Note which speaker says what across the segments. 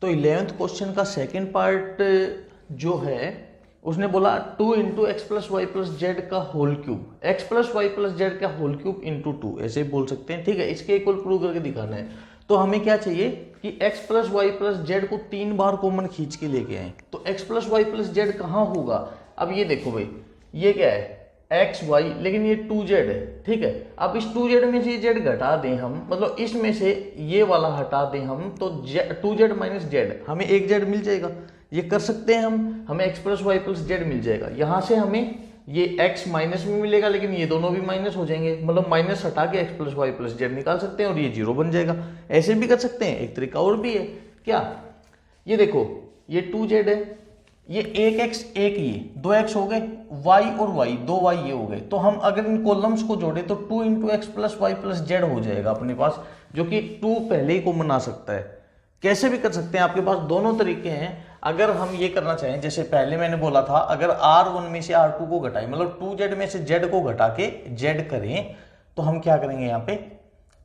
Speaker 1: तो 11th question का second part जो है उसने बोला 2 into x plus Y plus Z का whole cube, X plus Y plus Z का होल क्यूब इंटू 2, ऐसे बोल सकते हैं। ठीक है, इसके इक्वल प्रूव करके दिखाना है। तो हमें क्या चाहिए कि x plus Y plus z को 3 बार कॉमन खींच के लेके आए। तो x plus Y plus z कहाँ होगा? अब ये देखो भाई, ये क्या है एक्स वाई, लेकिन ये 2z है। ठीक है, अब इस 2z में से ये z घटा दें हम, मतलब इसमें से ये वाला हटा दें हम, तो 2z माइनस जेड, हमें एक z मिल जाएगा। ये कर सकते हैं हम, हमें x plus Y plus Z मिल जाएगा। यहां से हमें ये x माइनस में मिलेगा, लेकिन ये दोनों भी माइनस हो जाएंगे, मतलब माइनस हटा के x plus Y plus z निकाल सकते हैं और ये 0 बन जाएगा। ऐसे भी कर सकते हैं, एक तरीका और भी है। क्या? ये देखो, ये 2z है, ये एक x एक ये 2x हो गए, y और y 2y ये हो गए। तो हम अगर इन कॉलम्स को जोड़े तो 2 into x plus Y plus z हो जाएगा अपने पास, जो कि 2 पहले ही कॉमन आ सकता है। कैसे भी कर सकते हैं, आपके पास दोनों तरीके हैं। अगर हम ये करना चाहें, जैसे पहले मैंने बोला था, अगर R1 में से R2 को घटाएं, मतलब 2z में से z को घटा के z करें, तो हम क्या करेंगे? यहाँ पे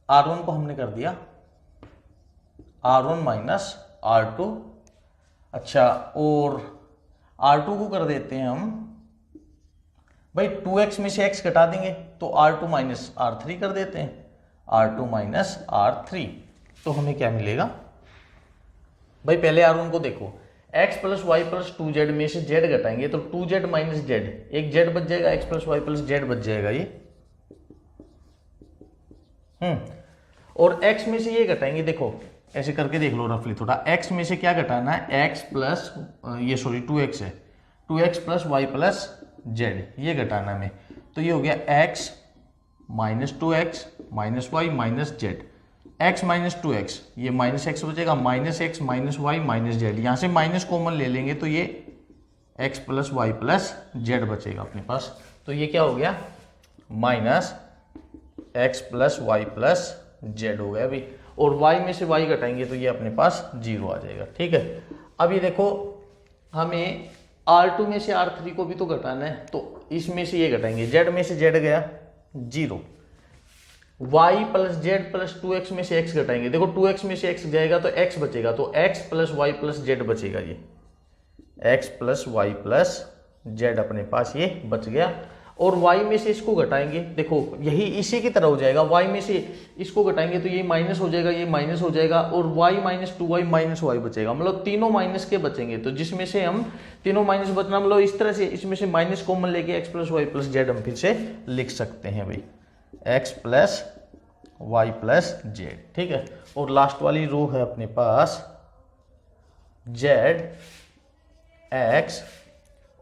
Speaker 1: R1 को हमने कर दिया R1 माइनस R2, अच्छा, और R2 को कर देते हैं हम भाई 2x में से x घटा देंगे तो R2 माइनस R3 कर देते हैं, R2 माइनस R3। तो हमें क्या मिलेगा भाई? पहले R1 को देखो, x plus Y plus 2z में से z घटाएंगे तो 2z माइनस z, एक z बच जाएगा, x plus Y plus z बच जाएगा ये। और x में से ये घटाएंगे, देखो ऐसे करके देख लो रफली थोड़ा, x में से क्या घटाना है? x प्लस ये सॉरी 2x है, 2x plus Y plus z, ये घटाना में। तो ये हो गया x minus 2x minus y minus z, x minus 2x, ये माइनस x बचेगा, minus x minus y minus z, यहाँ से माइनस कॉमन ले लेंगे तो ये x plus Y plus z बचेगा अपने पास। तो ये क्या हो गया? Minus x plus Y plus z हो गया अभी, और y में से y घटाएंगे तो ये अपने पास 0 आ जाएगा। ठीक है, अब ये देखो, हमें R2 में से R3 को भी तो घटाना है, तो इसमें से ये घटाएंगे, z में से z गया 0, y plus z plus 2x में से x घटाएंगे, देखो 2x में से x जाएगा तो x बचेगा, तो x plus Y plus z बचेगा, ये x plus Y plus z अपने पास ये बच गया। और y में से इसको घटाएंगे, देखो यही इसी की तरह हो जाएगा, y में से इसको घटाएंगे तो ये माइनस हो जाएगा, ये माइनस हो जाएगा, और y minus 2y minus Y बचेगा, मतलब तीनों माइनस के बचेंगे। तो जिसमें से हम तीनों माइनस बचना, मतलब इस तरह से इसमें से माइनस कॉमन लेके x plus Y plus z हम फिर से लिख सकते हैं भाई, x plus Y plus z. ठीक है, और लास्ट वाली रो है अपने पास z x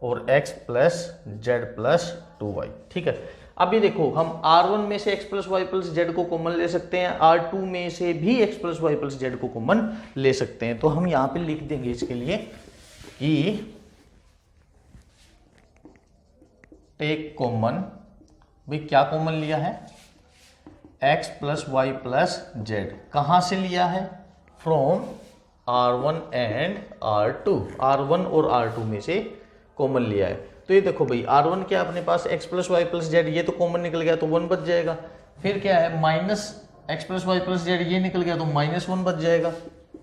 Speaker 1: और x plus z plus 2y। ठीक है, अब ये देखो, हम R1 में से x plus Y plus z को कॉमन ले सकते हैं, R2 में से भी x plus Y plus z को कॉमन ले सकते हैं। तो हम यहां पे लिख देंगे इसके लिए कि टेक कॉमन, भाई क्या कॉमन लिया है? x plus Y plus z. कहां से लिया है? From R1 and R2, R1 और R2 में से कॉमन लिया है। तो ये देखो भाई, R1 क्या अपने पास x plus Y plus z, ये तो कॉमन निकल गया तो 1 बच जाएगा। फिर क्या है? Minus x plus Y plus z, ये निकल गया तो माइनस 1 बच जाएगा।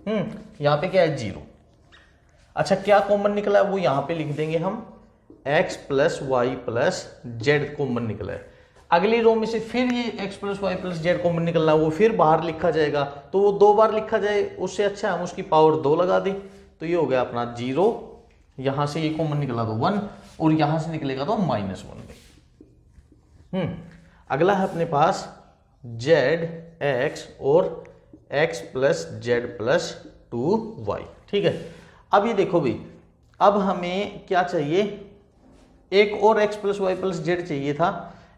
Speaker 1: यहाँ पे क्या है? 0। अच्छा, क्या कॉमन निकला है वो यहाँ पे लिख देंगे हम, x plus Y plus z common निकला है। अगली रो में से फिर ये x plus Y plus z common निकलना है, वो फिर बाहर लिखा जाएगा, तो वो 2 बार लिखा जाए उससे अच्छा हम उसकी पावर 2 लगा दें। तो ये हो गया अपना 0, यहां से ये कॉमन निकला तो 1, और यहां से निकलेगा तो माइनस 1। अगला है अपने पास जेड एक्स और x plus z plus 2y। ठीक है, अब ये देखो भाई, अब हमें क्या चाहिए? एक और x plus Y plus z चाहिए था।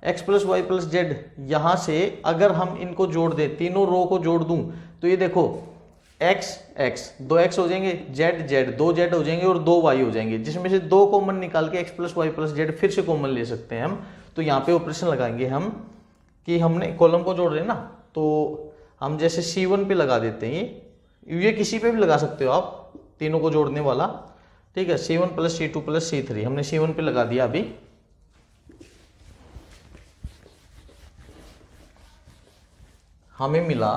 Speaker 1: x plus Y plus z, यहां से अगर हम इनको जोड़ दें, तीनों रो को जोड़ दूं, तो ये देखो x x 2x हो जाएंगे, z z 2z हो जाएंगे और 2y हो जाएंगे, जिसमें से 2 कॉमन निकाल के x plus Y plus z फिर से कॉमन ले सकते हैं हम। तो यहाँ पे ऑपरेशन लगाएंगे हम कि हमने कॉलम को जोड़ रहे हैं ना, तो हम जैसे C1 पे लगा देते हैं, ये किसी पे भी लगा सकते हो आप, तीनों को जोड़ने वाला। ठीक है, C1 plus C2 plus C3, हमने C1 पे लगा दिया अभी। हमें मिला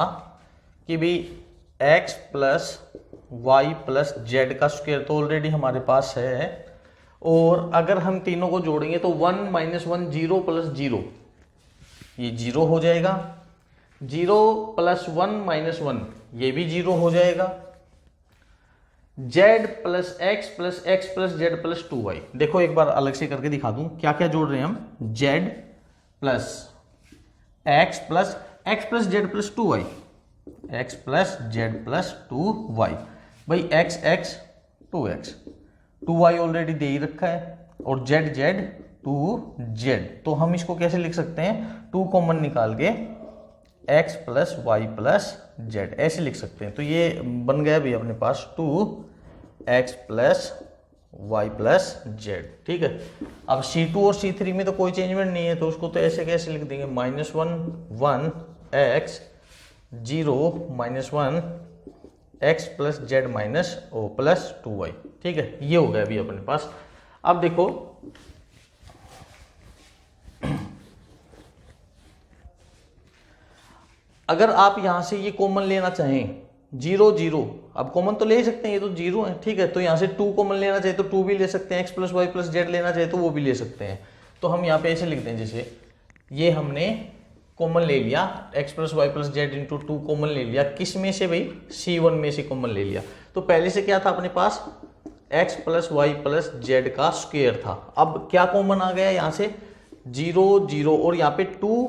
Speaker 1: कि भाई x plus Y plus Z का स्क्वायर तो ऑलरेडी हमारे पास है, और अगर हम तीनों को जोड़ेंगे तो 1 - 1 0 प्लस 0, ये 0 हो जाएगा। 0 प्लस 1 - 1 ये भी 0 हो जाएगा। z plus x plus z plus 2y, देखो एक बार अलग से करके दिखा दूं क्या क्या जोड़ रहे हैं हम। z plus x plus z plus 2y, x plus z plus 2y, भाई x 2x, 2y ऑलरेडी दे ही रखा है, और z 2z, तो हम इसको कैसे लिख सकते हैं, 2 कॉमन निकाल के x plus Y plus z ऐसे लिख सकते हैं। तो ये बन गया भी अपने पास 2x plus Y plus z, ठीक है। अब C2 और C3 में तो कोई चेंजमेंट नहीं है, तो उसको तो ऐसे कैसे लिख देंगे, -1 1x 0 -1 x plus z minus o plus 2y, ठीक है। ये हो गया अभी अपने पास। अब देखो अगर आप यहां से ये कॉमन लेना चाहें 0 0, अब कॉमन तो ले ही सकते हैं, ये तो 0 है, ठीक है। तो यहां से 2 कॉमन लेना चाहे तो 2 भी ले सकते हैं, x plus Y plus z लेना चाहे तो वो भी ले सकते हैं। तो हम यहाँ पे ऐसे लिखते हैं, जैसे ये हमने कॉमन ले लिया x plus Y plus z into 2 common ले लिया, किस में से भाई, C1 में से कॉमन ले लिया। तो पहले से क्या था अपने पास, x plus Y plus Z का स्क्वायर था। अब क्या कॉमन आ गया यहाँ से, 0 0, और यहाँ पे 2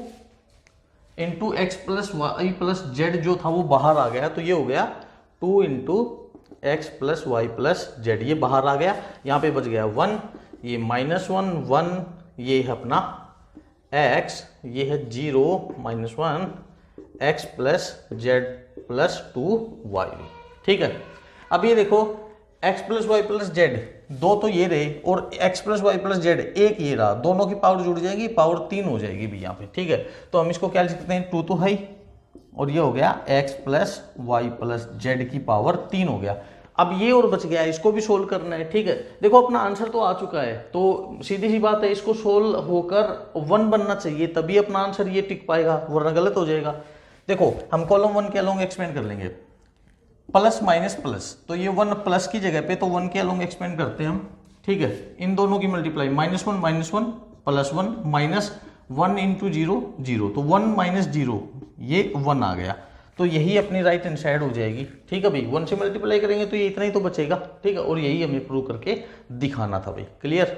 Speaker 1: into x plus Y plus z जो था वो बाहर आ गया, तो ये हो गया 2 into x plus Y plus z, ये बाहर आ गया। यहाँ पे बच गया 1, ये -1 1, ये है अपना x, ये है 0 -1 x plus z plus 2y, ठीक है। अब ये देखो x plus Y plus z, दो तो ये रहे, और x plus Y plus z एक ये रहा, दोनों की पावर जुड़ जाएगी, पावर 3 हो जाएगी भी यहाँ पे, ठीक है। तो हम इसको क्या लिख सकते हैं, 2 तो है, और ये हो गया x plus Y plus z की पावर 3 हो गया। अब ये और बच गया, इसको भी सोल्व करना है, ठीक है। देखो अपना आंसर तो आ चुका है, तो सीधी सी बात है, इसको सोल्व होकर 1 बनना चाहिए, तभी अपना आंसर ये टिक पाएगा, वरना गलत हो जाएगा। देखो हम कॉलम 1 के अलोंग एक्सपेंड कर लेंगे, प्लस माइनस प्लस, तो ये 1 प्लस की जगह पे तो 1 के अलोंग एक्सपेंड करते हैं हम, ठीक है। इन दोनों की मल्टीप्लाई, -1 प्लस 1 -1 इंटू 0 0, तो 1 - 0 ये 1 आ गया, तो यही अपनी राइट हैंड साइड हो जाएगी, ठीक है भाई। 1 से मल्टीप्लाई करेंगे तो ये इतना ही तो बचेगा, ठीक है। और यही हमें प्रूव करके दिखाना था भाई, क्लियर।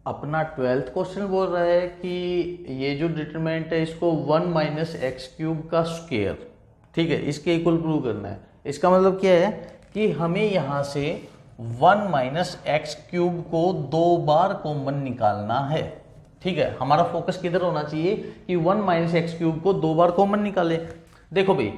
Speaker 1: अपना 12th क्वेश्चन बोल रहा है कि ये जो डिटरमिनेंट है इसको 1 - x³ का स्क्वायर, ठीक है, इसके इक्वल प्रूव करना है। इसका मतलब क्या है कि हमें यहां से 1 - x³ को 2 बार कॉमन निकालना है, ठीक है। हमारा फोकस किधर होना चाहिए कि 1 - x³ को 2 बार कॉमन निकाले। देखो भाई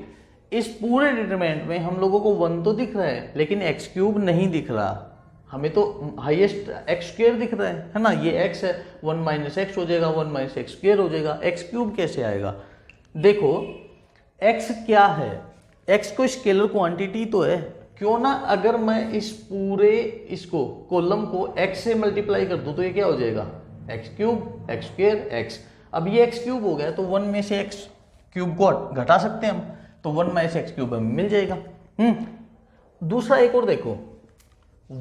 Speaker 1: इस पूरे डिटरमिनेंट में हम लोगों को 1 तो दिख रहा है, लेकिन x³ नहीं दिख रहा, हमें तो हाईएस्ट x² दिख रहा है ना। ये x है, 1 - x हो जाएगा, 1 - x² हो जाएगा, x³ कैसे आएगा। देखो x क्या है, x को स्केलर क्वांटिटी तो है, क्यों ना अगर मैं इस पूरे इसको कॉलम को x से मल्टीप्लाई कर दूं तो ये क्या हो जाएगा, x³ x² x। अब ये x³ हो गया, तो 1 में से x³ को घटा सकते हैं हम, तो 1 - x³ हमें मिल जाएगा। दूसरा एक और देखो,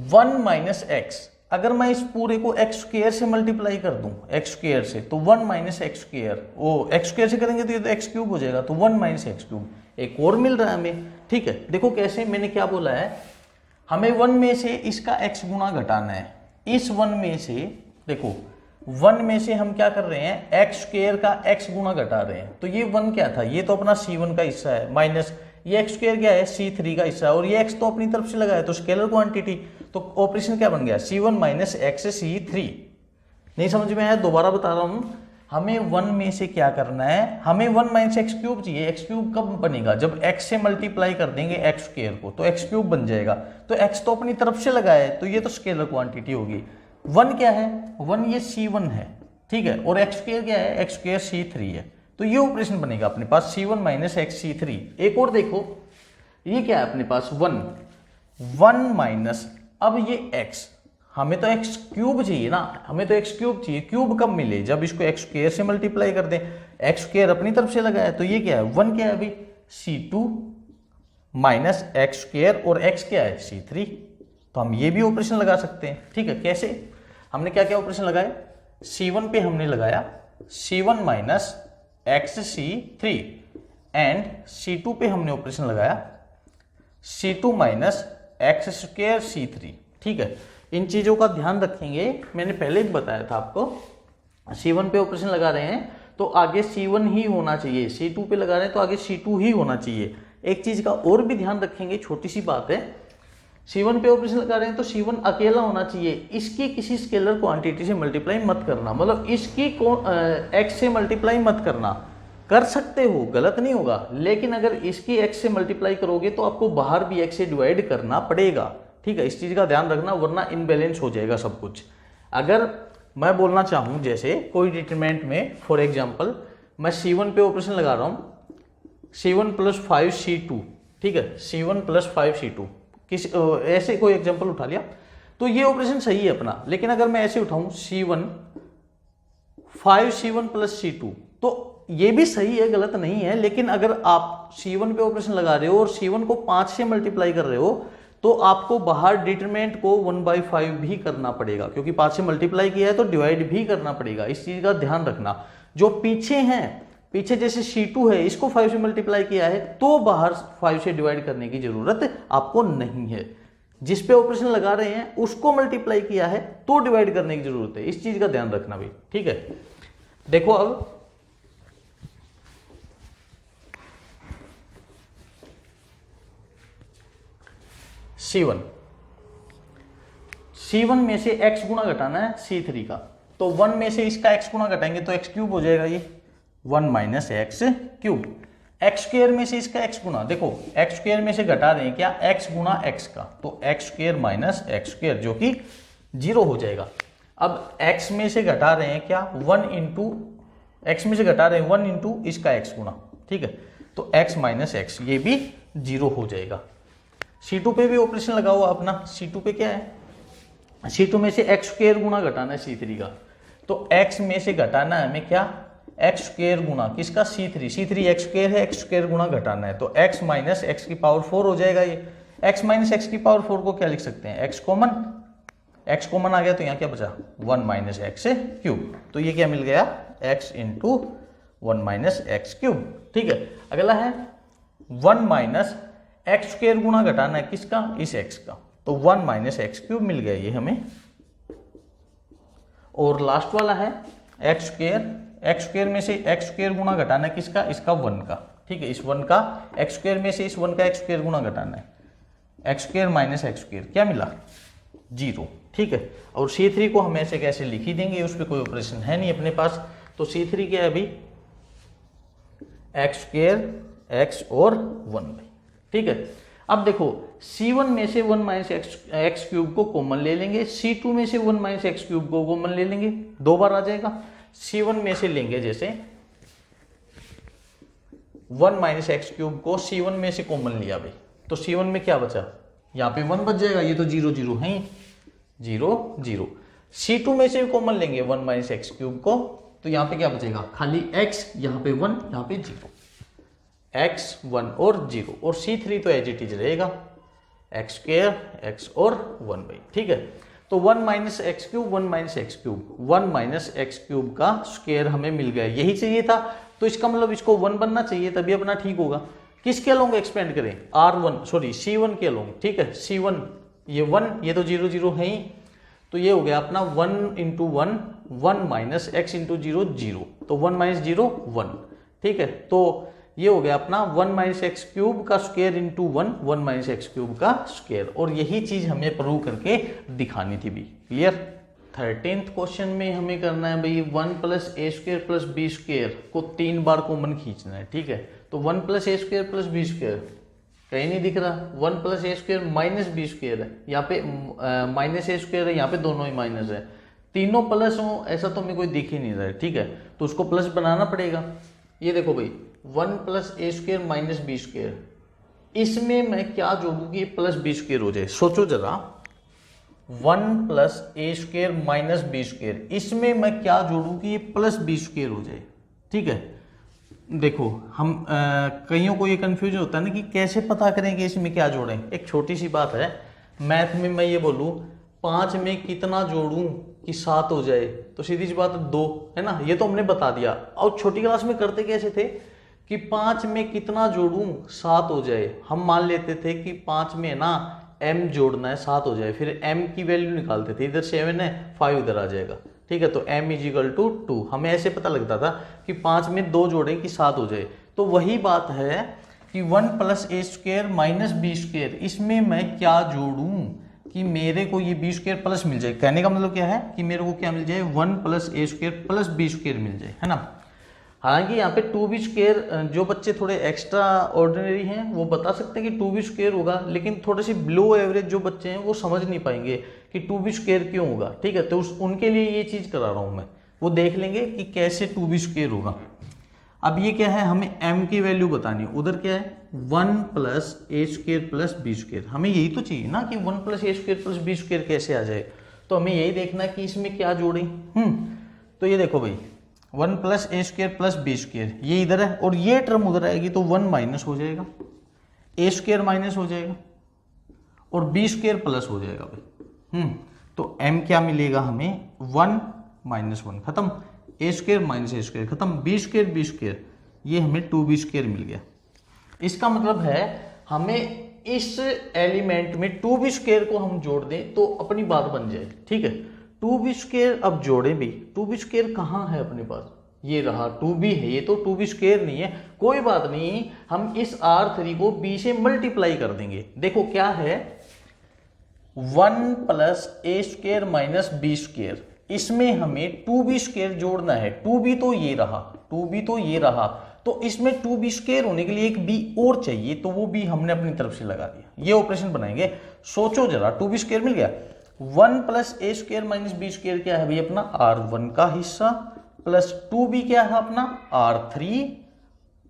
Speaker 1: 1 - x, अगर मैं इस पूरे को x² से मल्टीप्लाई कर दूं, x² से, तो 1 - x², वो x² से करेंगे तो ये तो x³ हो जाएगा, तो 1 - x³, एक और मिल रहा है हमें, ठीक है। देखो कैसे, मैंने क्या बोला है, हमें 1 में से इसका x गुना घटाना है। इस 1 में से देखो 1 में से हम क्या कर रहे हैं, x² का x गुना घटा रहे हैं, तो ये 1 क्या था, ये तो अपना C1 का हिस्सा है, माइनस ये x² क्या है, C3 का हिस्सा है, और ये x तो अपनी तरफ से लगा है, तो स्केलर क्वांटिटी, तो ऑपरेशन क्या बन गया, C1 - x C3। नहीं समझ में आया, दोबारा बता रहा हूं, हमें 1 में से क्या करना है, हमें 1 - x³ चाहिए। x³ कब बनेगा, जब x से मल्टीप्लाई कर देंगे x² को, तो x³ बन जाएगा। तो x तो अपनी तरफ से लगा है, तो ये तो स्केलर क्वांटिटी होगी। 1 क्या है, 1 ये C1 है, ठीक है, और x² क्या है, x² C3 है, तो ये ऑपरेशन बनेगा अपने पास C1 - x C3। एक और देखो, ये क्या है अपने पास, 1 माइनस, अब ये x, हमें तो x³ चाहिए ना, हमें तो x³ चाहिए, क्यूब कब मिले, जब इसको x² से मल्टीप्लाई कर दें, x² अपनी तरफ से लगा है, तो ये क्या है, 1 क्या है अभी, C2 माइनस एक्स स्क्वायर और एक्स क्या है C3। तो हम ये भी ऑपरेशन लगा सकते हैं। ठीक है, कैसे? हमने क्या क्या ऑपरेशन लगाए? C1 पे हमने लगाया C1 minus x C3 and C2 पे हमने ऑपरेशन लगाया C2 minus x square C3। ठीक है, इन चीज़ों का ध्यान रखेंगे। मैंने पहले भी बताया था आपको, C1 पे ऑपरेशन लगा रहे हैं तो आगे C1 ही होना चाहिए, C2 पे लगा रहे हैं तो आगे C2 ही होना चाहिए। एक चीज़ का और भी ध्यान रखेंगे, छोटी सी बात है, C1 पे ऑपरेशन लगा रहे हैं तो C1 अकेला होना चाहिए, इसकी किसी स्केलर क्वांटिटी से मल्टीप्लाई मत करना, मतलब इसकी x से मल्टीप्लाई मत करना। कर सकते हो, गलत नहीं होगा, लेकिन अगर इसकी x से मल्टीप्लाई करोगे तो आपको बाहर भी x से डिवाइड करना पड़ेगा। ठीक है, इस चीज़ का ध्यान रखना, वरना इनबैलेंस हो जाएगा सब कुछ। अगर मैं बोलना चाहूँ जैसे कोई डिटरमिनेंट में, फॉर एग्जाम्पल मैं C1 पे ऑपरेशन लगा रहा हूँ C1 प्लस 5C2, ठीक है, C1 प्लस 5C2, किसी ऐसे कोई एग्जाम्पल उठा लिया तो ये ऑपरेशन सही है अपना। लेकिन अगर मैं ऐसे उठाऊं C1 5C1 प्लस C2 तो ये भी सही है, गलत नहीं है। लेकिन अगर आप C1 पे ऑपरेशन लगा रहे हो और C1 को 5 से मल्टीप्लाई कर रहे हो तो आपको बाहर डिटरमिनेंट को 1/5 भी करना पड़ेगा, क्योंकि 5 से मल्टीप्लाई किया है तो डिवाइड भी करना पड़ेगा। इस चीज का ध्यान रखना। जो पीछे हैं, पीछे जैसे C2 है, इसको 5 से मल्टीप्लाई किया है तो बाहर 5 से डिवाइड करने की जरूरत आपको नहीं है। जिस पे ऑपरेशन लगा रहे हैं उसको मल्टीप्लाई किया है तो डिवाइड करने की जरूरत है। इस चीज का ध्यान रखना भी। ठीक है, देखो अब C1 में से x गुना घटाना है C3 का, तो 1 में से इसका x गुना घटाएंगे तो x क्यूब हो जाएगा, ये 1 minus x cube. X square में से इसका x गुना, देखो एक्स स्क्वायर में से घटा रहे हैं क्या, x गुना x का, तो x square minus x square जो कि 0 हो जाएगा। अब x में से घटा रहे हैं क्या, 1 इंटू, एक्स में से घटा रहे हैं 1 इंटू इसका x गुना, ठीक है, तो x माइनस एक्स, ये भी 0 हो जाएगा। C2 पे भी ऑपरेशन लगा हुआ अपना, C2 पे क्या है, C2 में से एक्स स्क्वायर गुना घटाना है C3 का, तो x में से घटाना है हमें क्या, एक्स स्क्वायर गुना किसका, C3 एक्स स्क्वायर है, एक्स स्क्वायर गुना घटाना है, तो x माइनस एक्स की पावर 4 हो जाएगा। ये x माइनस एक्स की पावर 4 को क्या लिख सकते हैं, x कॉमन आ गया, तो यहाँ क्या बचा, 1 माइनस एक्स क्यूब, तो ये क्या मिल गया, x into 1 minus x cube. ठीक है, अगला है 1 माइनस एक्स स्क्वायर गुना घटाना है किसका, इस x का, तो 1 माइनस एक्स क्यूब मिल गया ये हमें। और लास्ट वाला है एक्स स्क्वायर में से एक्स स्क्वायर गुना घटाना है किसका, इसका 1 का, ठीक है, इस 1 का एक्स स्क्वायर में से इस 1 का एक्स स्क्वायर गुना घटाना है, x square minus x square क्या मिला, 0। ठीक है, और C3 को हम ऐसे कैसे लिख ही देंगे, उस पर कोई ऑपरेशन है नहीं अपने पास, तो C3 क्या है अभी, एक्स स्क्वायर एक्स और 1। ठीक है, अब देखो C1 में से 1 माइनस एक्स क्यूब को कॉमन ले लेंगे, C2 में से 1 माइनस एक्स क्यूब को कॉमन ले लेंगे, 2 बार आ जाएगा। C1 में से लेंगे जैसे 1 माइनस एक्स क्यूब को C1 में से कॉमन लिया भाई, तो C1 में क्या बचा, यहाँ पे 1 बच जाएगा, ये तो 0 0 है, 0 0। C2 में से कॉमन लेंगे 1 माइनस एक्स क्यूब को, तो यहाँ पे क्या बचेगा, खाली x, यहाँ पे 1, यहाँ पे 0, x 1 और 0, और C3 तो एज इट इज रहेगा, एक्स स्क्वायर एक्स और 1 भाई। ठीक है, तो 1 minus x cube 1 minus x cube, 1 minus x cube का स्क्वायर हमें मिल गया, यही चाहिए था, तो इसका मतलब इसको 1 बनना चाहिए तभी अपना ठीक होगा। किसके अलोंग एक्सपेंड करें, C1 के अलोंग। ठीक है, C1 ये 1, ये तो 0 0 है ही, तो ये हो गया अपना 1 इंटू 1, 1 माइनस एक्स इंटू 0 0, तो 1 माइनस 0 1। ठीक है, तो ये हो गया अपना 1 माइनस एक्स क्यूब का square into 1 minus x cube का स्क्वायर, और यही चीज हमें प्रूव करके दिखानी थी भी। क्लियर। 13th क्वेश्चन में हमें करना है भाई 1 प्लस ए स्क्वायर प्लस बी स्क्वायर को 3 बार कॉमन खींचना है। ठीक है, तो 1 प्लस ए स्क्वायर प्लस बी स्क्वायर कहीं नहीं दिख रहा, 1 प्लस ए स्क्वायर माइनस बी स्क्वायर है, यहाँ पे माइनस ए स्क्वायर है, यहाँ पे दोनों ही माइनस है, तीनों प्लस हो ऐसा तो हमें कोई दिख ही नहीं रहा है। ठीक है, तो उसको प्लस बनाना पड़ेगा। ये देखो भाई 1 प्लस ए स्क्वायर माइनस बी स्क्वायर, इसमें मैं क्या जोड़ू कि प्लस बी स्क्वायर हो जाए, सोचो जरा, 1 प्लस ए स्क्वायर माइनस बी स्क्वायर, इसमें मैं क्या जोड़ू कि ये प्लस बी स्क्वायर हो जाए। ठीक है, देखो हम कईयों को ये कंफ्यूजन होता है ना कि कैसे पता करें कि इसमें क्या जोड़ें। एक छोटी सी बात है, मैथ में मैं ये बोलूँ 5 में कितना जोड़ूं कि 7 हो जाए, तो सीधी सी बात 2 है ना, ये तो हमने बता दिया। और छोटी क्लास में करते कैसे थे कि 5 में कितना जोड़ूं 7 हो जाए। हम मान लेते थे कि 5 में ना m जोड़ना है 7 हो जाए, फिर m की वैल्यू निकालते थे, इधर 7 है 5 इधर आ जाएगा, ठीक है, तो m = 2। हमें ऐसे पता लगता था कि 5 में 2 जोड़ें कि 7 हो जाए। तो वही बात है कि 1 + a² - b², इसमें मैं क्या जोड़ूं कि मेरे को ये b² प्लस मिल जाए। कहने का मतलब क्या है कि मेरे को क्या मिल जाए, 1 + a² + b² मिल जाए, है ना। हालांकि यहाँ पे 2b², जो बच्चे थोड़े एक्स्ट्रा ऑर्डिनरी हैं वो बता सकते हैं कि 2b² होगा, लेकिन थोड़े से बिलो एवरेज जो बच्चे हैं वो समझ नहीं पाएंगे कि 2b² क्यों होगा, ठीक है। तो उनके लिए ये चीज़ करा रहा हूँ मैं, वो देख लेंगे कि कैसे 2b² होगा। अब ये क्या है, हमें m की वैल्यू बतानी है, उधर क्या है 1 + a² + b²। हमें यही तो चाहिए ना कि 1 + a² + b² कैसे आ जाए, तो हमें यही देखना है कि इसमें क्या जोड़ें। तो ये देखो भाई 1 + a² + b², ये इधर है और ये टर्म उधर आएगी तो 1 माइनस हो जाएगा, a² माइनस हो जाएगा और b² प्लस हो जाएगा भाई। तो m क्या मिलेगा हमें, 1 - 1 खत्म, a² - a² खत्म, b², ये हमें 2b² मिल गया। इसका मतलब है हमें इस एलिमेंट में 2b² को हम जोड़ दें तो अपनी बात बन जाए, ठीक है। 2b², अब जोड़े भी 2b² कहाँ है अपने पास, ये रहा 2b है, ये तो 2b² नहीं है, कोई बात नहीं, हम इस r3 को b से मल्टीप्लाई कर देंगे। देखो क्या है 1 + a² - b², इसमें हमें 2b² जोड़ना है। 2b तो ये रहा, 2b तो ये रहा, तो इसमें 2b² होने के लिए एक b और चाहिए, तो वो b हमने अपनी तरफ से लगा दिया। ये ऑपरेशन बनाएंगे, सोचो जरा, 2b² मिल गया। 1 + a² - b² क्या है भाई, अपना r1 का हिस्सा, प्लस 2b क्या है अपना r3,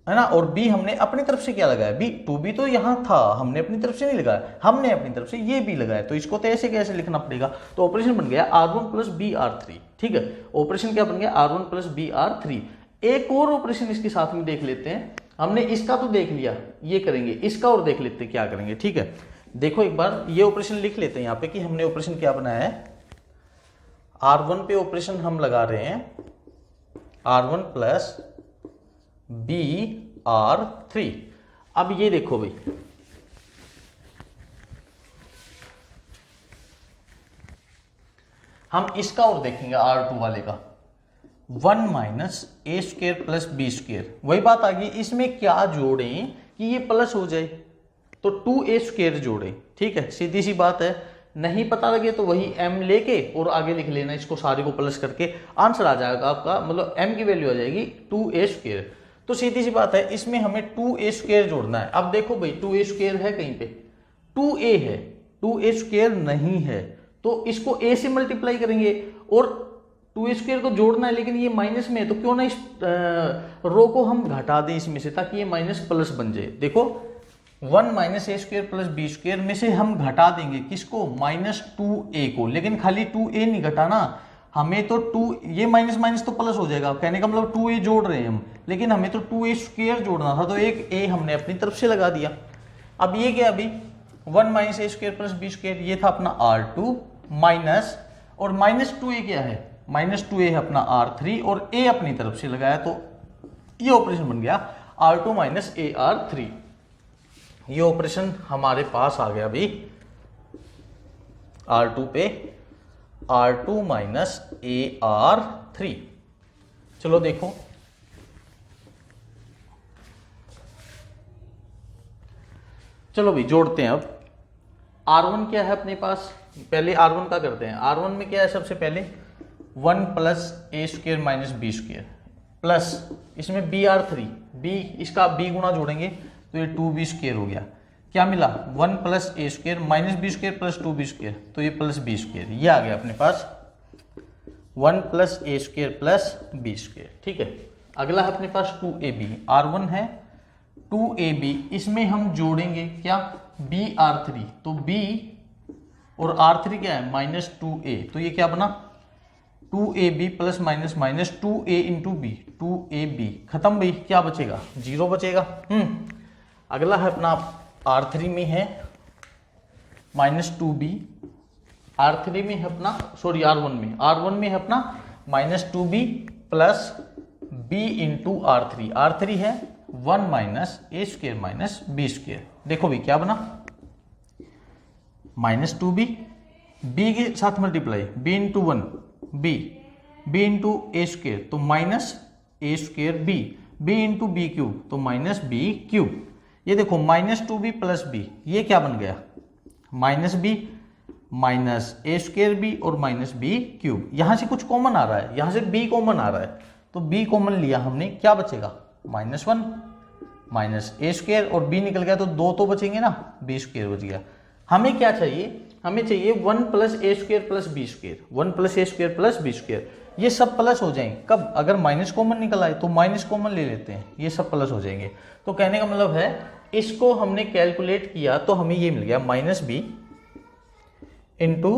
Speaker 1: है ना, और b हमने अपनी तरफ से क्या लगाया, b 2b तो यहां था, हमने अपनी तरफ से नहीं लगाया, हमने अपनी तरफ से ये b लगाया, तो इसको तो ऐसे कैसे लिखना पड़ेगा। तो ऑपरेशन बन गया r1 + br3, ठीक है। ऑपरेशन क्या बन गया, r1 + br3। एक और ऑपरेशन इसके साथ में देख लेते हैं, हमने इसका तो देख लिया, ये करेंगे इसका और देख लेते हैं क्या करेंगे, ठीक है। देखो एक बार ये ऑपरेशन लिख लेते हैं यहाँ पे कि हमने ऑपरेशन क्या बनाया है। r1 पे ऑपरेशन हम लगा रहे हैं r1 + br3। अब ये देखो भाई, हम इसका और देखेंगे r2 वाले का, 1 - a² + b²। वही बात आ गई, इसमें क्या जोड़ें कि ये प्लस हो जाए, तो 2a² जोड़ें, ठीक है, सीधी सी बात है। नहीं पता लगे तो वही m लेके और आगे लिख लेना, इसको सारे को प्लस करके आंसर आ जाएगा आपका, मतलब m की वैल्यू आ जाएगी 2a²। तो सीधी सी बात है, इसमें हमें 2a² जोड़ना है। अब देखो भाई 2a² है कहीं पे, 2a है, 2a² नहीं है, तो इसको a से मल्टीप्लाई करेंगे और 2a² को जोड़ना है, लेकिन ये माइनस में है, तो क्यों ना इस रो को हम घटा दें इसमें से, ताकि ये माइनस प्लस बन जाए। देखो 1 - a² + b² में से हम घटा देंगे किसको, -2a को, लेकिन खाली 2a नहीं घटाना, हमें तो 2, ये माइनस माइनस तो प्लस हो जाएगा, कहने का मतलब 2a जोड़ रहे हैं हम, लेकिन हमें तो 2a² जोड़ना था, तो एक a हमने अपनी तरफ से लगा दिया। अब ये क्या अभी 1 - a² + b², ये था अपना r2 माइनस, और -2a क्या है, -2a है अपना r3 और a अपनी तरफ से लगाया, तो ये ऑपरेशन बन गया r2 - ar3। ये ऑपरेशन हमारे पास आ गया अभी r2 पे, r2 - ar3। चलो देखो, चलो भाई जोड़ते हैं। अब r1 क्या है अपने पास, पहले r1 का करते हैं। r1 में क्या है, सबसे पहले 1 + a² - b² प्लस इसमें br3, b इसका b गुना जोड़ेंगे तो ये 2b² हो गया। क्या मिला, 1 + a² - b² + 2b², तो ये प्लस b², ये आ गया अपने पास 1 + a² + b², ठीक है। अगला है अपने पास 2ab, r1 है 2ab, इसमें हम जोड़ेंगे क्या, br3, तो b और r3 क्या है -2a, तो ये क्या बना 2ab plus minus minus 2a into b, 2ab खत्म भाई, क्या बचेगा 0 बचेगा। अगला है अपना R3 में है -2b, R3 में है अपना सॉरी R1 में है अपना -2b plus b into R3, R3 है 1 minus A square minus B square. देखो भी क्या बना -2b, b के साथ multiply b into 1 b into A square तो minus A square b into B cube तो माइनस बी क्यूब। ये देखो -2b प्लस b, ये क्या बन गया -b minus A square b और माइनस बी क्यूब। यहां से कुछ कॉमन आ रहा है, यहां से b कॉमन आ रहा है, तो b कॉमन लिया हमने, क्या बचेगा -1 माइनस ए स्क्र और b निकल गया तो 2 तो बचेंगे ना, b स्क्र बच गया। हमें क्या चाहिए, हमें चाहिए 1 प्लस ए square plus B square, 1 plus ए स्क्र प्लस बी स्क्र। ये सब प्लस हो जाएंगे कब, अगर माइनस कॉमन निकल आए तो माइनस कॉमन ले लेते हैं, ये सब प्लस हो जाएंगे। तो कहने का मतलब है इसको हमने कैलकुलेट किया तो हमें ये मिल गया -b इंटू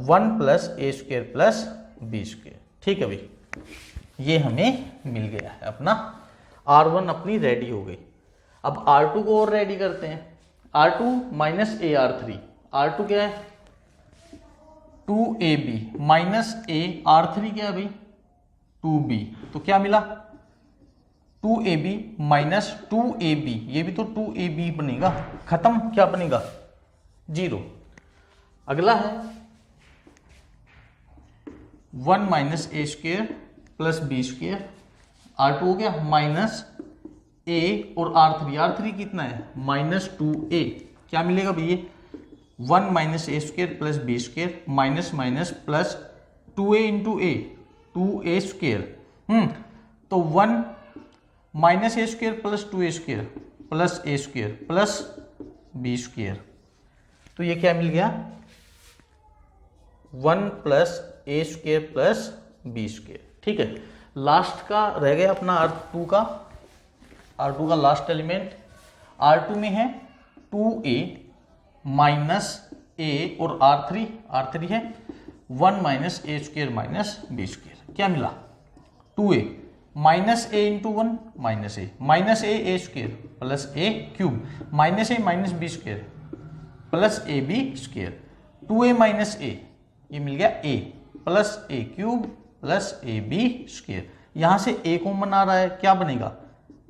Speaker 1: 1 प्लस ए स्क्र प्लस बी स्क्र। ठीक है भाई, ये हमें मिल गया है अपना R1 अपनी रेडी हो गई। अब R2 को और रेडी करते हैं, R2 माइनस ए R3, R2 क्या है 2ab माइनस ए, R3 क्या है भाई 2b, तो क्या मिला 2ab माइनस 2ab, ये भी तो 2ab बनेगा, खत्म, क्या बनेगा 0। अगला है 1 minus A square plus B square, R2 हो गया माइनस a और R3 कितना है -2a, क्या मिलेगा भैया 1 minus A square plus B square minus minus plus 2a into A 2a square, तो 1 minus A square plus 2a square plus A square plus B square, तो ये क्या मिल गया 1 प्लस ए स्क्र प्लस बी स्क्र। ठीक है, last का रह गया अपना R2 का लास्ट एलिमेंट, R2 में है 2a माइनस ए और R3 है 1 minus A square minus B square, क्या मिला 2a minus A into 1 minus A square plus A cube minus A minus B square plus A B square, 2a minus A, ये मिल गया a plus A cube plus A B square. यहां से a common आ रहा है, क्या बनेगा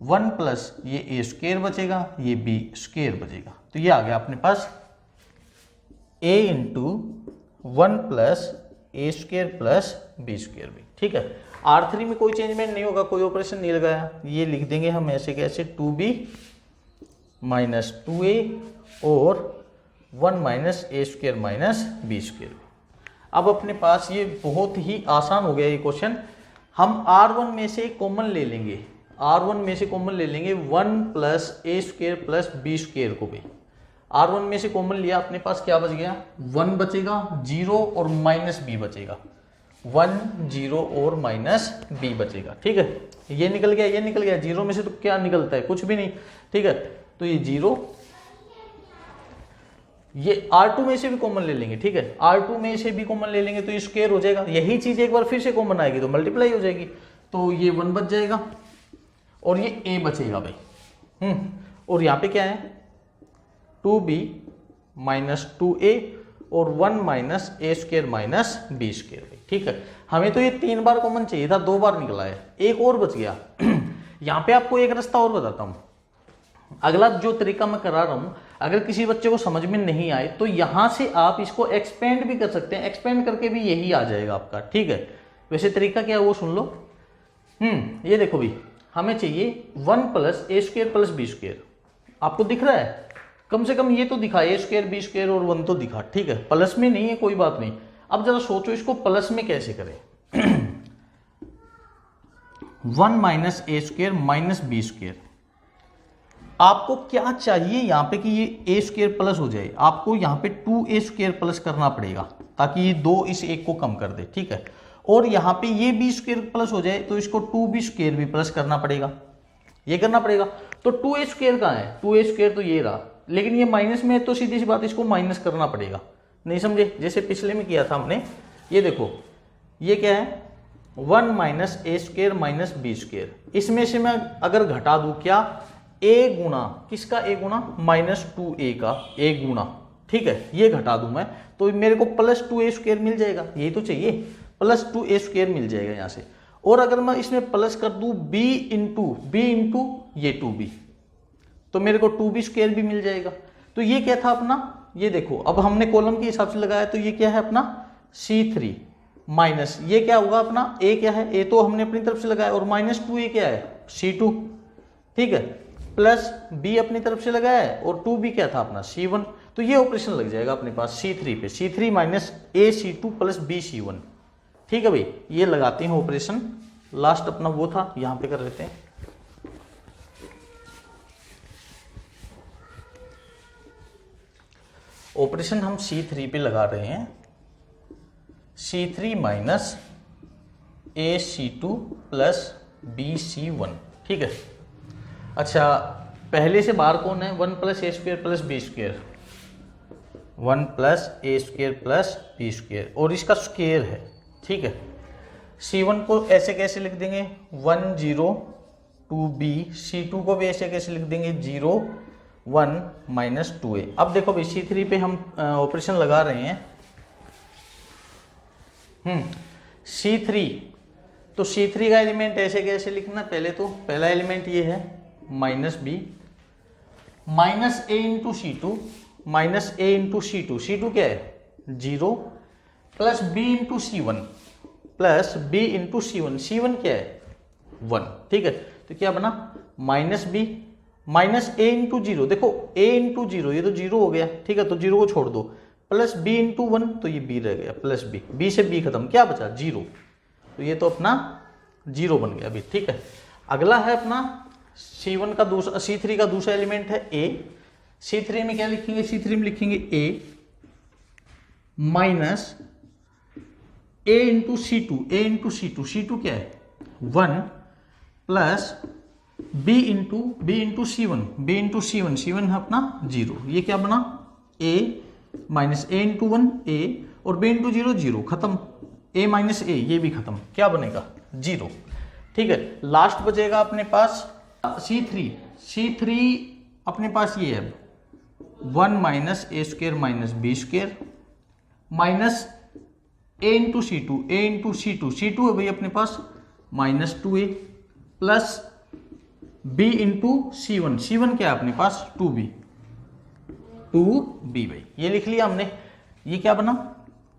Speaker 1: 1 plus ये ए स्क्र बचेगा, ये बी स्क्र बचेगा, तो ये आ गया अपने पास a into 1 plus A square plus B square भी। ठीक है, R3 में कोई चेंजमेंट नहीं होगा, कोई ऑपरेशन नहीं लगाया, ये लिख देंगे हम ऐसे कैसे 2b माइनस 2a और 1 minus A square minus B square. अब अपने पास ये बहुत ही आसान हो गया ये क्वेश्चन, हम R1 में से कॉमन ले लेंगे, R1 में से कॉमन ले लेंगे 1 प्लस ए स्क्र प्लस बी स्क्र को भी। R1 में से कॉमन लिया, अपने पास क्या बच गया 1 बचेगा, 0 और माइनस बी बचेगा, 1 0 और माइनस बी बचेगा। ठीक है, ये निकल गया, 0 में से तो क्या निकलता है, कुछ भी नहीं। ठीक है, तो ये 0, ये R2 में से भी कॉमन ले लेंगे। ठीक है, R2 में से भी कॉमन ले लेंगे तो ये स्क्वायर हो जाएगा, यही चीज एक बार फिर से कॉमन आएगी तो मल्टीप्लाई हो जाएगी, तो ये 1 बच जाएगा और ये a बचेगा भाई। और यहाँ पे क्या है 2b माइनस 2a और 1 minus A square minus B square. ठीक है, हमें तो ये 3 बार कॉमन चाहिए था, 2 बार निकला है, एक और बच गया। यहाँ पे आपको एक रास्ता और बताता हूँ, अगला जो तरीका मैं करा रहा हूं, अगर किसी बच्चे को समझ में नहीं आए तो यहां से आप इसको एक्सपेंड भी कर सकते हैं, एक्सपेंड करके भी यही आ जाएगा आपका। ठीक है, वैसे तरीका क्या है वो सुन लो। ये देखो भी, हमें चाहिए 1 प्लस ए स्क्र प्लस बी स्क्र, आपको दिख रहा है, कम से कम ये तो दिखा, ए स्क्र बी स्क्र और 1 तो दिखा। ठीक है, प्लस में नहीं है कोई बात नहीं। अब जरा सोचो इसको प्लस में कैसे करें। 1 minus A square minus B square, आपको क्या चाहिए यहाँ पे कि ये ए स्क्र प्लस हो जाए, आपको यहाँ पे 2a स्क्र प्लस करना पड़ेगा ताकि ये 2 इस 1 को कम कर दे। ठीक है, और यहाँ पे ये b स्क्र प्लस हो जाए तो इसको 2b स्क्र भी प्लस करना पड़ेगा, ये करना पड़ेगा। तो 2a स्क्र कहाँ है, 2a स्क्र तो ये रहा, लेकिन ये माइनस में है तो सीधी सी बात इसको माइनस करना पड़ेगा। नहीं समझे, जैसे पिछले में किया था हमने, ये देखो ये क्या है 1 माइनस ए स्क्वेयर माइनस बी स्क्वेयर। इसमें से मैं अगर घटा दूं क्या a गुणा किसका a गुणा माइनस 2a का a गुणा, ठीक है, ये घटा दूं मैं तो मेरे को प्लस 2a स्क्वेयर मिल जाएगा, यही तो चाहिए, प्लस 2a स्क्वेयर मिल जाएगा यहाँ से। और अगर मैं इसमें प्लस कर दूं b इंटू ये 2b तो मेरे को 2b स्क्वेयर भी मिल जाएगा। तो ये क्या था अपना, ये देखो अब हमने कॉलम के हिसाब से लगाया तो ये क्या है अपना C3 माइनस ये क्या होगा अपना a क्या है, a तो हमने अपनी तरफ से लगाया और माइनस 2a क्या है C2, ठीक है, प्लस b अपनी तरफ से लगाया है और 2b क्या था अपना C1। तो ये ऑपरेशन लग जाएगा अपने पास C3 पे, C3 minus a C2 plus b C1, ठीक है भाई। ये लगाते हैं ऑपरेशन, लास्ट अपना वो था यहां पे कर लेते हैं। ऑपरेशन हम C3 पे लगा रहे हैं, C3 minus a C2 plus b C1, ठीक है। अच्छा पहले से बाहर कौन है 1 प्लस ए square plus B square, 1 plus ए स्क्वेयर प्लस बी स्क्वेयर और इसका स्क्वेयर है, ठीक है। C1 को ऐसे कैसे लिख देंगे 1 0 2b, C2 को भी ऐसे कैसे लिख देंगे 0 1 माइनस 2a। अब देखो भाई C3 पे हम ऑपरेशन लगा रहे हैं, C3 तो C3 का एलिमेंट ऐसे कैसे लिखना, पहले तो पहला एलिमेंट ये है minus b minus a into C2 minus a into C2, C2 क्या है 0 plus b into C1 plus b into C1, C1 क्या है 1, ठीक है। तो क्या बना minus b minus a into 0, देखो a इंटू 0 ये तो 0 हो गया, ठीक है, तो 0 को छोड़ दो, प्लस b इंटू 1 तो ये b रह गया प्लस b से b खत्म, क्या बचा 0, तो ये तो अपना 0 बन गया अभी, ठीक है। अगला है अपना C1 का दूसरा C3 का दूसरा एलिमेंट है a, C3 में क्या लिखेंगे, C3 में लिखेंगे a minus a into C2, C2 क्या है 1 plus b into C1, C1 है अपना 0, ये क्या बना a minus a into 1 a और b इंटू 0 0 खत्म, a माइनस a ये भी खत्म, क्या बनेगा 0, ठीक है। लास्ट बचेगा अपने पास C3 अपने पास ये है 1 minus A square minus B square minus a into C2 है भाई अपने पास minus 2a plus b into C1 क्या है अपने पास 2b भाई, ये लिख लिया हमने। ये क्या बना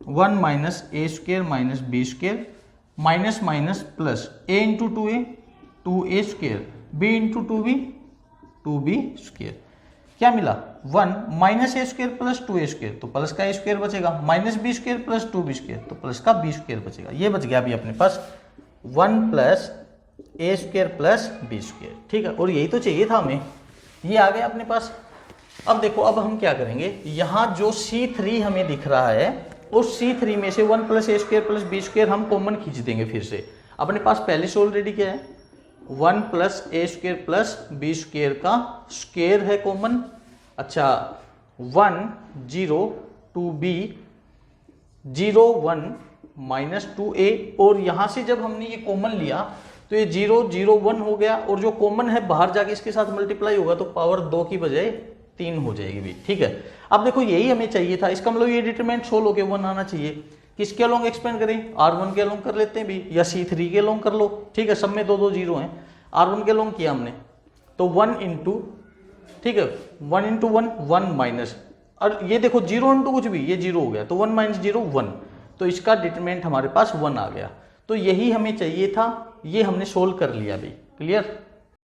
Speaker 1: 1 minus A square minus B square minus minus plus a into 2a square b into 2b square, क्या मिला 1 माइनस ए स्क्वेयर प्लस 2a स्क्वेयर तो प्लस का ए स्क्वेयर बचेगा, minus B square plus 2b square तो plus का b square बचेगा। ये बच गया अभी अपने पास 1 प्लस ए स्क्वेयर प्लस बी स्क्वेयर, ठीक है, और यही तो चाहिए था हमें, ये आ गया अपने पास। अब देखो अब हम क्या करेंगे, यहाँ जो C3 हमें दिख रहा है उस C3 में से 1 प्लस ए स्क्वेयर प्लस बी स्क्वेयर हम कॉमन खींच देंगे फिर से। अपने पास पहले से ऑलरेडी क्या है 1 प्लस ए स्क्वेयर प्लस बी स्क्वेयर का स्क्वेयर है कॉमन। अच्छा 1 0 2b 0 1 माइनस 2a और यहाँ से जब हमने ये कॉमन लिया तो ये 0 0 1 हो गया और जो कॉमन है बाहर जाके इसके साथ मल्टीप्लाई होगा तो पावर 2 की बजाय 3 हो जाएगी भी, ठीक है। अब देखो यही हमें चाहिए था, इसका मतलब ये डिटरमिनेंट सोल्व होके 1 आना चाहिए। किसके अलोंग एक्सपेंड करें, R1 के अलोंग कर लेते हैं भी या C3 के अलोंग कर लो, ठीक है, सब में 2 2 0 हैं। R1 के अलोंग किया हमने तो 1 इंटू, ठीक है, 1 इंटू 1 1 माइनस, और ये देखो 0 इंटू कुछ भी ये 0 हो गया तो 1 माइनस 0 1, तो इसका डिटरमिनेंट हमारे पास 1 आ गया। तो यही हमें चाहिए था, ये हमने सोल्व कर लिया भाई, क्लियर।